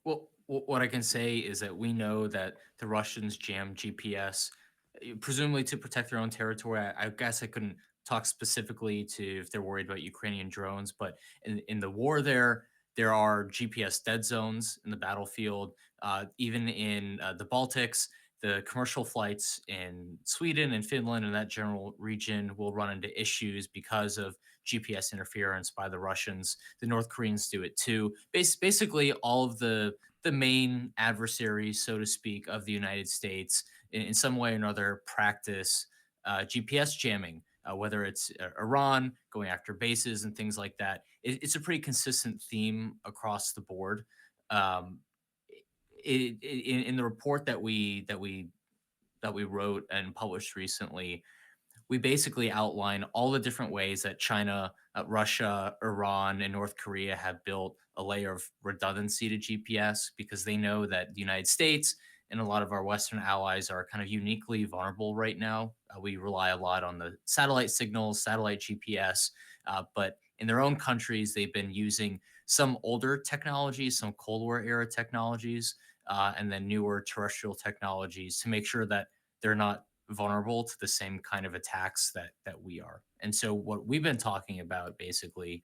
Well, what I can say is that we know that the Russians jammed GPS, presumably to protect their own territory. I guess I couldn't talk specifically to if they're worried about Ukrainian drones, but in the war there are GPS dead zones in the battlefield. Even in the Baltics, the commercial flights in Sweden and Finland and that general region will run into issues because of GPS interference by the Russians. The North Koreans do it too. Basically, all of the main adversaries, so to speak, of the United States in some way or another practice GPS jamming, whether it's Iran going after bases and things like that. It's a pretty consistent theme across the board. Um, in the report that we wrote and published recently, we basically outline all the different ways that China, Russia, Iran, and North Korea have built a layer of redundancy to GPS because they know that the United States and a lot of our Western allies are kind of uniquely vulnerable right now. We rely a lot on the satellite signals, satellite GPS, but in their own countries, they've been using some older technologies, some Cold War era technologies, and then newer terrestrial technologies to make sure that they're not vulnerable to the same kind of attacks that we are. And so what we've been talking about basically